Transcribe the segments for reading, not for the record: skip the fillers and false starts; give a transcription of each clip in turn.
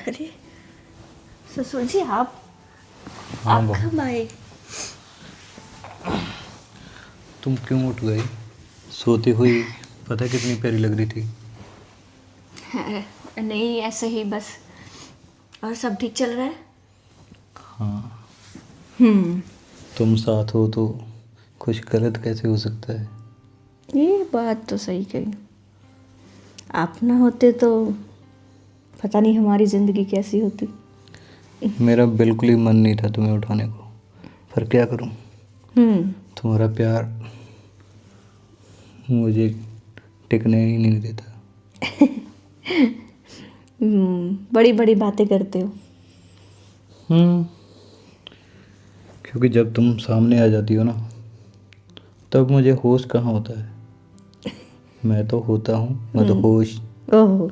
अरे ससुर जी आप हाँ आप बहू, कब आए? तुम क्यों उठ गई? सोती हुई पता है कितनी प्यारी लग रही थी। नहीं ऐसे ही बस। और सब ठीक चल रहा है? हाँ, हम्म। तुम साथ हो तो कुछ गलत कैसे हो सकता है। ये बात तो सही कही। आप ना होते तो पता नहीं हमारी ज़िंदगी कैसी होती। मेरा बिल्कुल ही मन नहीं था तुम्हें उठाने को, पर क्या करूं, हम्म। तुम्हारा प्यार मुझे टिकने ही नहीं देता। बड़ी बड़ी बातें करते हो। हम्म, क्योंकि जब तुम सामने आ जाती हो ना, तब मुझे होश कहाँ होता है। मैं तो होता हूँ मदहोश। ओह,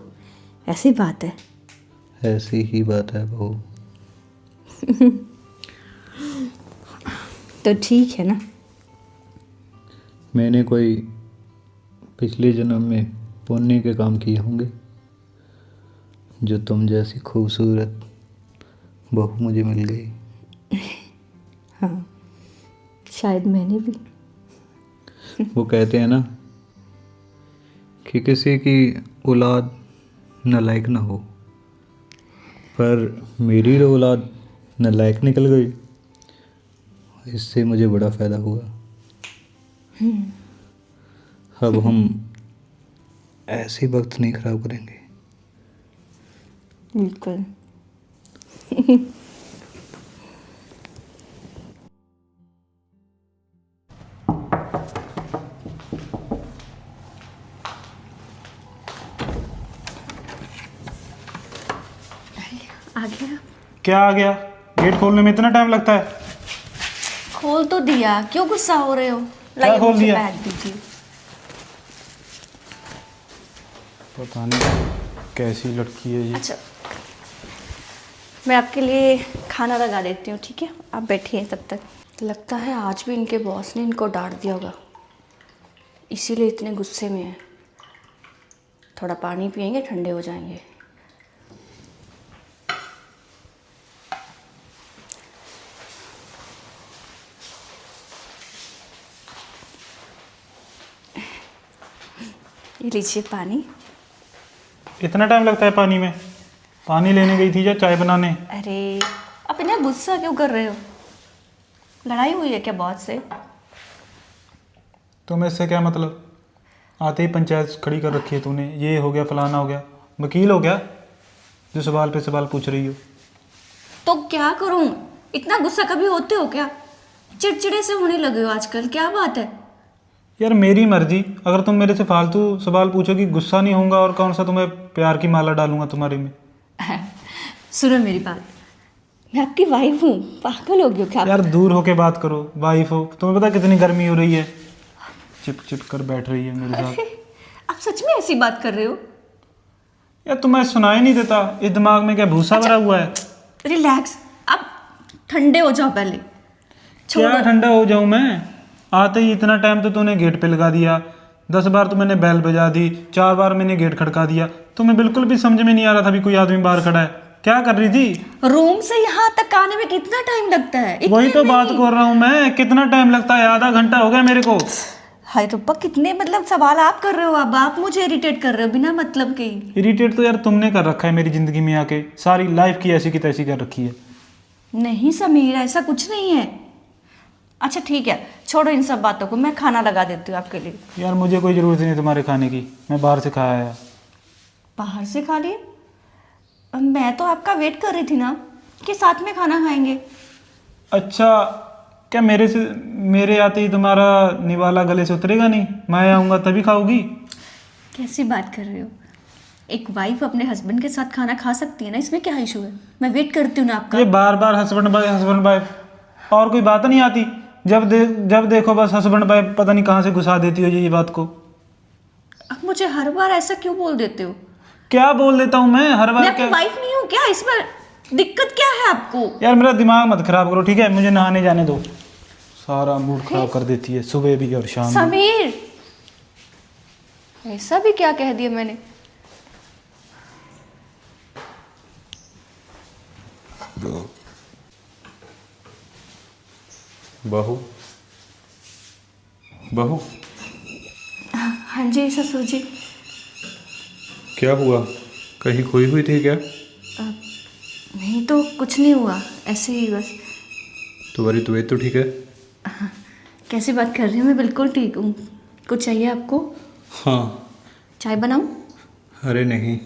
ऐसी बात है। ऐसी ही बात है बहू। तो ठीक है ना। मैंने कोई पिछले जन्म में पुण्य के काम किए होंगे, जो तुम जैसी खूबसूरत बहू मुझे मिल गई। हाँ, शायद मैंने भी। वो कहते हैं ना कि किसी की औलाद नालायक ना हो, पर मेरी तो औलाद नालायक निकल गई। इससे मुझे बड़ा फ़ायदा हुआ। अब हम ऐसे वक्त नहीं ख़राब करेंगे। बिल्कुल। आ गया? क्या आ गया? गेट खोलने में इतना टाइम लगता है? खोल तो दिया, क्यों गुस्सा हो रहे हो? क्या लाइए खोल मुझे दिया? बैग दीजिए। पता नहीं कैसी लड़की है ये। अच्छा, मैं आपके लिए खाना लगा देती हूँ, ठीक है? आप बैठिए तब तक। लगता है आज भी इनके बॉस ने इनको डांट दिया होगा, इसीलिए इतने गुस्से में हैं। थोड़ा पानी पियेंगे, ठंडे हो जाएंगे। ये लीजिए पानी। इतना टाइम लगता है पानी में? पानी लेने गई थी या चाय बनाने? अरे आप इतना गुस्सा क्यों कर रहे हो? लड़ाई हुई है क्या बॉस से? तुम्हें इससे क्या मतलब? आते ही पंचायत खड़ी कर रखी है तूने। ये हो गया, फलाना हो गया। वकील हो गया जो सवाल पे सवाल पूछ रही हो? तो क्या करूं? इतना गुस्सा कभी होते हो क्या? चिड़चिड़े से होने लगे हो आजकल, क्या बात है? यार मेरी मर्जी। अगर तुम मेरे से फालतू सवाल पूछोगी गुस्सा नहीं होऊंगा, और कौन सा तुम्हें प्यार की माला डालूंगा तुम्हारे में। सुनो मेरी बात, मैं आपकी वाइफ हूँ, पागल हो गए हो क्या आप? यार दूर होके बात करो। वाइफ हो? तुम्हें पता कितनी गर्मी हो रही है? चिप चिप कर बैठ रही है मेरे साथ। आप सच में ऐसी बात कर रहे हो? यार तुम्हें सुनाई नहीं देता? इस दिमाग में क्या भूसा भरा हुआ है? रिलैक्स, आप ठंडे हो जाओ पहले। क्या छोड़ो। ठंडा हो जाऊं मैं? आते ही इतना टाइम तो तूने गेट पे लगा दिया। 10 बार तो मैंने बैल बजा दी, 4 बार मैंने गेट खड़का दिया। तुम्हें बिल्कुल भी समझ में नहीं आ रहा था भी कोई आदमी बाहर खड़ा है। क्या कर रही थी? रूम से यहाँ तक आने में कितना टाइम लगता है? वही इतने तो बात नहीं। कर रहा हूँ मैं। कितना टाइम लगता है? आधा घंटा हो गया मेरे को। हाय रुपा, कितने मतलब सवाल आप कर रहे हो? अब आप मुझे इरिटेट कर रहे हो बिना मतलब के ही। इरिटेट तो यार तुमने कर रखा है मेरी जिंदगी में आके। सारी लाइफ की ऐसी की तैसी कर रखी है। नहीं समीर, ऐसा कुछ नहीं है। अच्छा ठीक है, छोड़ो इन सब बातों को, मैं खाना लगा देती हूँ आपके लिए। यार मुझे कोई ज़रूरत नहीं तुम्हारे खाने की। मैं बाहर से खाया आया। बाहर से खा लिए? मैं तो आपका वेट कर रही थी ना, कि साथ में खाना खाएंगे। अच्छा, क्या मेरे आते ही तुम्हारा निवाला गले से उतरेगा नहीं? मैं आऊँगा तभी खाओगी? कैसी बात कर रहे हो? एक वाइफ अपने हस्बैंड के साथ खाना खा सकती है ना, इसमें क्या इशू है? मैं वेट करती हूँ ना आपका। ये बार बार हस्बैंड वाइफ, और कोई बात नहीं आती? जब देखो बस हस्बैंड वाइफ, पता नहीं कहाँ से घुसा देती हो ये बात को। आप मुझे हर बार ऐसा क्यों बोल देते हो? क्या बोल देता हूँ मैं हर मैं बार? आपकी क्या वाइफ नहीं हूँ क्या? इसमें दिक्कत क्या है आपको? यार मेरा दिमाग मत खराब करो, ठीक है? मुझे नहाने जाने दो। सारा मूड खराब कर देती है, सुबह भी और शाम भी। समीर, ऐसा भी क्या कह दिया मैंने? बहू बहू हाँ जी ससुर जी। क्या हुआ, कहीं खोई हुई थी क्या? नहीं तो कुछ नहीं हुआ, ऐसे ही बस। तुम्हारी तबीयत तो ठीक है? कैसी बात कर रही हूँ, मैं बिल्कुल ठीक हूँ। कुछ चाहिए आपको? हाँ। चाय बनाऊँ? अरे नहीं,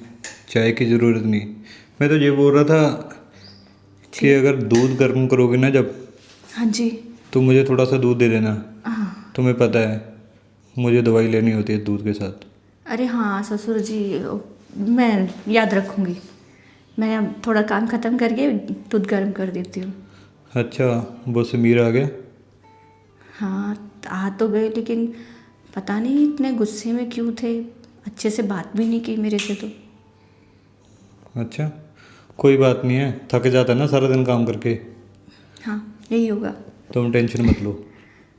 चाय की ज़रूरत नहीं। मैं तो ये बोल रहा था कि अगर दूध गर्म करोगे ना जब, हाँ जी। तो मुझे थोड़ा सा दूध दे देना। हाँ। तुम्हें पता है मुझे दवाई लेनी होती है दूध के साथ। अरे हाँ ससुर जी, मैं याद रखूँगी। मैं अब थोड़ा काम ख़त्म करके दूध गर्म कर देती हूँ। अच्छा, वो समीर आ गया? हाँ आ तो गए, लेकिन पता नहीं इतने गुस्से में क्यों थे। अच्छे से बात भी नहीं की मेरे से तो। अच्छा, कोई बात नहीं है, थक जाता है ना सारा दिन काम करके। हाँ यही होगा। तुम टेंशन मत लो,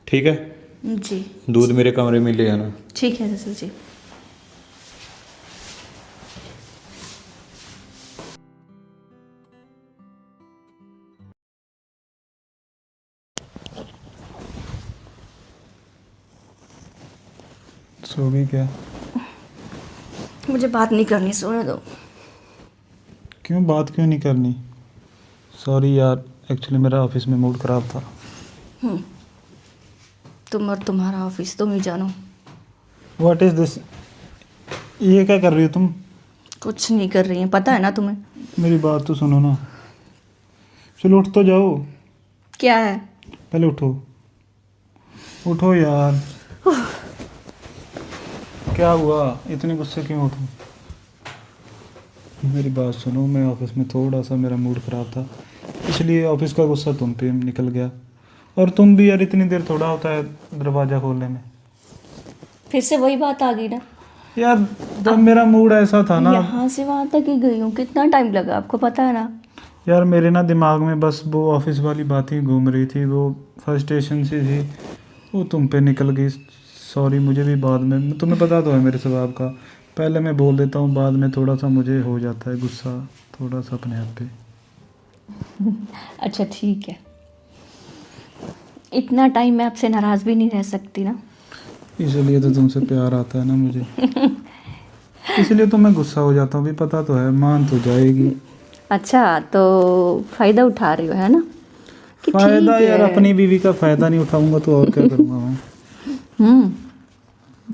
ठीक है? जी दूध मेरे कमरे में ले आना। ठीक है ससुर जी। सो गई क्या? मुझे बात नहीं करनी, सोने दो। क्यों बात क्यों नहीं करनी? सॉरी यार, एक्चुअली मेरा ऑफिस में मूड ख़राब था। तुम और तुम्हारा ऑफिस, तुम ही जानो। What is this? ये क्या कर रही हो तुम? कुछ नहीं कर रही है, पता है ना तुम्हें। मेरी बात तो सुनो ना। चलो उठ तो जाओ। क्या है? पहले उठो, उठो यार। क्या हुआ, इतने गुस्से क्यों हो तुम? मेरी बात सुनो, मैं ऑफिस में थोड़ा सा मेरा मूड ख़राब था, इसलिए ऑफिस का गुस्सा तुम पे निकल गया। और तुम भी यार, इतनी देर थोड़ा होता है दरवाज़ा खोलने में। फिर से वही बात आ गई ना। यार जब मेरा मूड ऐसा था ना। यहाँ से वहाँ तक ही गई हूँ, कितना टाइम लगा आपको पता है ना। यार मेरे ना दिमाग में बस वो ऑफिस वाली बात ही घूम रही थी, वो फ्रस्ट्रेशन सी थी, वो तुम पे निकल गई। सॉरी, मुझे भी बाद में, तुम्हें पता तो है मेरे स्वभाव का, पहले मैं बोल देता हूँ, बाद में थोड़ा सा मुझे हो जाता है गुस्सा, थोड़ा सा अपने आप पे। अच्छा ठीक है, इतना टाइम मैं आपसे नाराज़ भी नहीं रह सकती ना। इसलिए तो तुमसे प्यार आता है ना मुझे। इसलिए तो मैं गुस्सा हो जाता हूँ, भी पता तो है मान तो जाएगी। अच्छा तो फ़ायदा उठा रही हो है ना कि फ़ायदा ठीक यार, है। अपनी बीवी का फ़ायदा नहीं उठाऊंगा तो और क्या करूँगा मैं।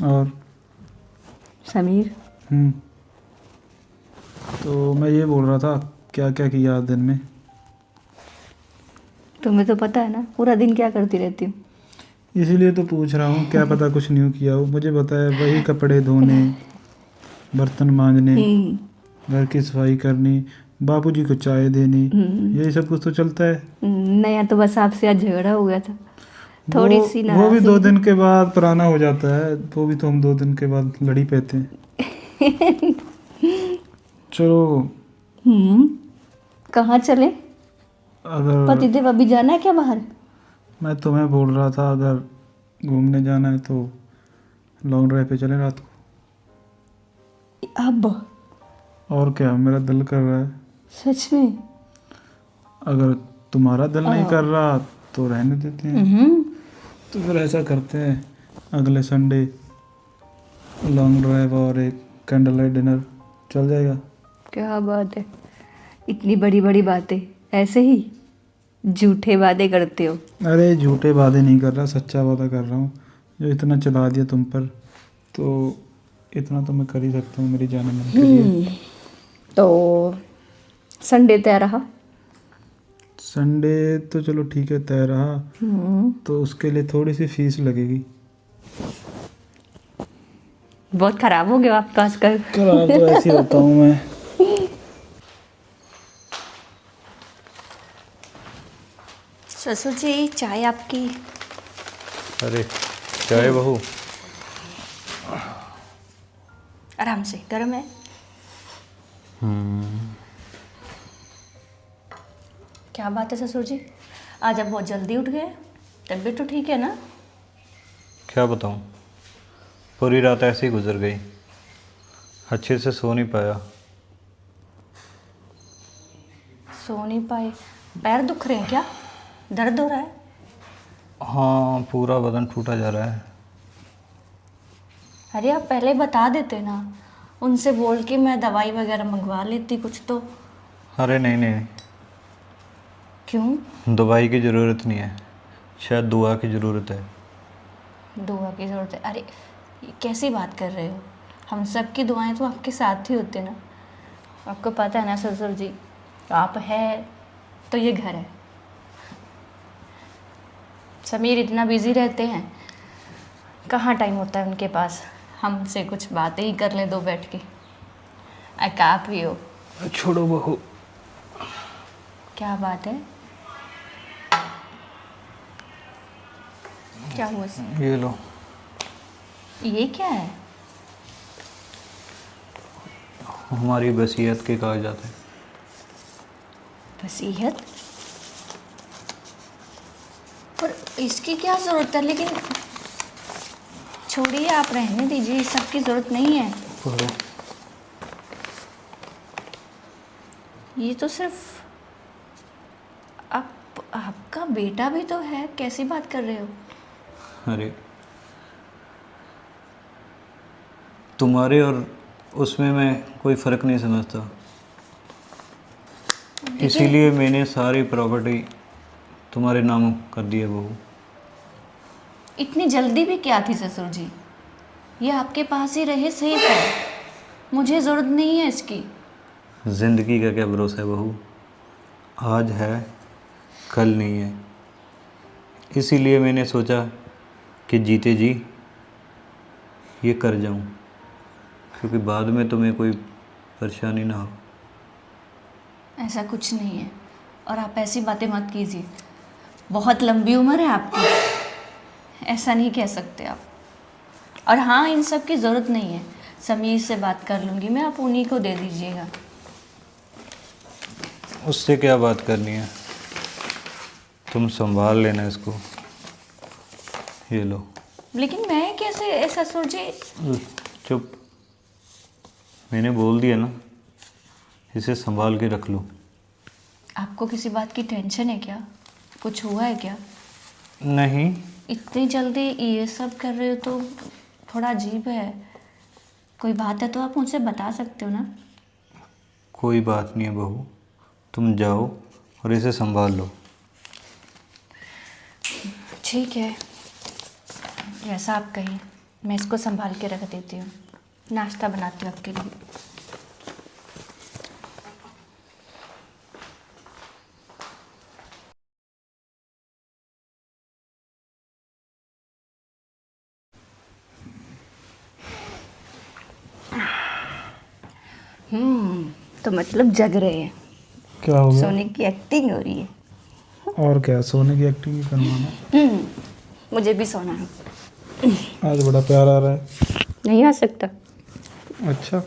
और समीर, तो मैं ये बोल रहा था, क्या क्या किया आज दिन में? तुम्हें तो पता है ना पूरा दिन क्या करती रहती हूँ। इसीलिए तो पूछ रहा हूँ, क्या पता कुछ न्यू किया हो, मुझे बताया वही कपड़े धोने, बर्तन मांजने, घर की सफाई करनी, बाबूजी को चाय देनी, यही सब कुछ तो चलता है। नया तो बस आपसे आज झगड़ा हो गया था, थोड़ी सी वो भी नाराज़गी 2 दिन के बाद पुराना हो जाता है, वो भी तो हम 2 दिन के बाद लड़ी पेते हैं। चलो कहाँ चले? अगर पतिदेव अभी जाना है क्या बाहर? मैं तुम्हें बोल रहा था, अगर घूमने जाना है तो लॉन्ग ड्राइव पे चले रात को। अब और क्या, मेरा दिल कर रहा है। सच में? अगर तुम्हारा दिल नहीं कर रहा तो रहने देते हैं। तो फिर ऐसा करते हैं, अगले संडे लॉन्ग ड्राइव और एक कैंडल लाइट डिनर चल जाएगा। क्या बात है, इतनी बड़ी बड़ी बातें ऐसे ही झूठे वादे करते हो। अरे झूठे वादे नहीं कर रहा, सच्चा वादा कर रहा हूँ। जो इतना चला दिया तुम पर, तो इतना तो मैं कर ही सकता हूँ मेरी जाने मन के लिए। तो संडे तय रहा। संडे तो चलो ठीक है, तय रहा। तो उसके लिए थोड़ी सी फीस लगेगी। बहुत खराब हो गया आपका आजकल। खराब तो ऐसे ही होता हूँ मैं। ससुर जी चाय आपकी। अरे चाय बहू? आराम से, गर्म है। क्या बात है ससुर जी, आज आप बहुत जल्दी उठ गए, तबीयत तो ठीक है ना? क्या बताऊँ, पूरी रात ऐसे ही गुजर गई, अच्छे से सो नहीं पाया। सो नहीं पाए? पैर दुख रहे हैं क्या? दर्द हो रहा है? हाँ, पूरा बदन टूटा जा रहा है। अरे आप पहले बता देते ना, उनसे बोल के मैं दवाई वगैरह मंगवा लेती कुछ तो। अरे नहीं नहीं, क्यों? दवाई की ज़रूरत नहीं है, शायद दुआ की ज़रूरत है। दुआ की ज़रूरत है? अरे ये कैसी बात कर रहे हो? हम सब की दुआएं तो आपके साथ ही होते ना। आपको पता है ना ससुर जी, आप है तो ये घर है। समीर इतना बिजी रहते हैं, कहाँ टाइम होता है उनके पास हमसे कुछ बातें ही कर ले दो बैठ के। एक आप ही हो। छोड़ो बहू। क्या बात है? क्या हुआ? ये लो। ये क्या है? हमारी वसीयत के कागजात हैं। वसीयत? पर इसकी क्या ज़रूरत है? लेकिन छोड़िए, आप रहने दीजिए, इस सब की ज़रूरत नहीं है। पढ़ो। ये तो सिर्फ आपका बेटा भी तो है, कैसी बात कर रहे हो? अरे तुम्हारे और उसमें मैं कोई फ़र्क नहीं समझता, इसीलिए मैंने सारी प्रॉपर्टी तुम्हारे नाम कर दी है बहू। इतनी जल्दी भी क्या थी ससुर जी? ये आपके पास ही रहे सही था, मुझे ज़रूरत नहीं है इसकी। ज़िंदगी का क्या भरोसा है बहू, आज है कल नहीं है, इसीलिए मैंने सोचा कि जीते जी ये कर जाऊं, क्योंकि बाद में तुम्हें कोई परेशानी ना हो। ऐसा कुछ नहीं है, और आप ऐसी बातें मत कीजिए, बहुत लंबी उम्र है आपकी, ऐसा नहीं कह सकते आप। और हाँ, इन सब की ज़रूरत नहीं है, समीर से बात कर लूँगी मैं, आप उन्हीं को दे दीजिएगा। उससे क्या बात करनी है, तुम संभाल लेना इसको। ये लो। लेकिन मैं कैसे ससुर जी? चुप, मैंने बोल दिया ना, इसे संभाल के रख लो। आपको किसी बात की टेंशन है क्या? कुछ हुआ है क्या? नहीं। इतनी जल्दी ये सब कर रहे हो तो थोड़ा अजीब है। कोई बात है तो आप मुझसे बता सकते हो ना। कोई बात नहीं है बहू, तुम जाओ और इसे संभाल लो। ठीक है, जैसा आप कहिए, मैं इसको संभाल के रख देती हूँ। नाश्ता बनाती हूँ आपके लिए। तो मतलब जग रहे हैं, क्या हो गया? सोने की एक्टिंग हो रही है। और क्या, सोने की एक्टिंग ही करवाना। मुझे भी सोना है। आज बड़ा प्यार आ रहा है। नहीं आ सकता? अच्छा,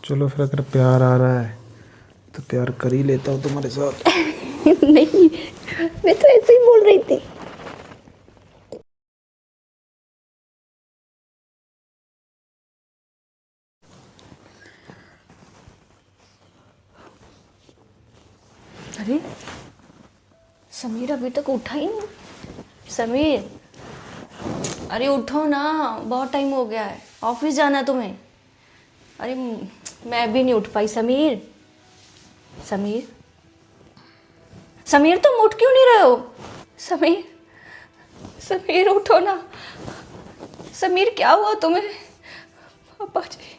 चलो फिर अगर प्यार आ रहा है तो प्यार कर ही लेता हूँ तुम्हारे साथ। नहीं, मैं तो ऐसे ही बोल रही थी। अरे समीर अभी तक उठा ही नहीं। समीर, अरे उठो ना, बहुत टाइम हो गया है, ऑफिस जाना है तुम्हें। अरे मैं भी नहीं उठ पाई। समीर, समीर, समीर, तुम उठ क्यों नहीं रहे हो? समीर, समीर उठो ना। समीर क्या हुआ तुम्हें? पापा जी,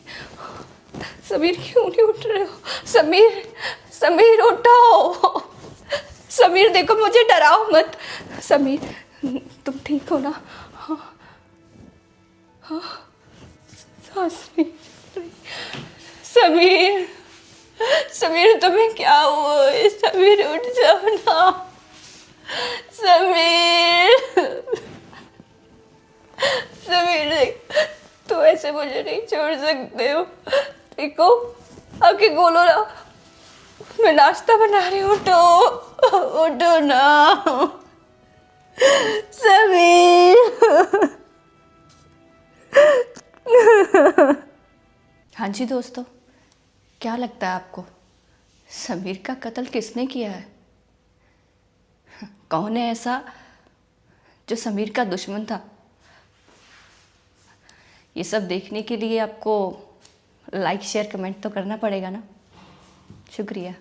समीर क्यों नहीं उठ रहे हो? समीर, समीर उठो। समीर देखो, मुझे डराओ मत। समीर, तुम ठीक हो ना? हाँ हाँ, सांस नहीं चल रही। समीर, समीर तुम्हें क्या हुआ है? समीर उठ जाओ ना। समीर, समीर देख, तू ऐसे मुझे नहीं छोड़ सकते हो। देखो, आके बोलो ना, मैं नाश्ता बना रही हूँ। उठो, उठो ना समीर। हाँ जी दोस्तों, क्या लगता है आपको, समीर का कत्ल किसने किया है? कौन है ऐसा जो समीर का दुश्मन था? ये सब देखने के लिए आपको लाइक शेयर कमेंट तो करना पड़ेगा ना। शुक्रिया।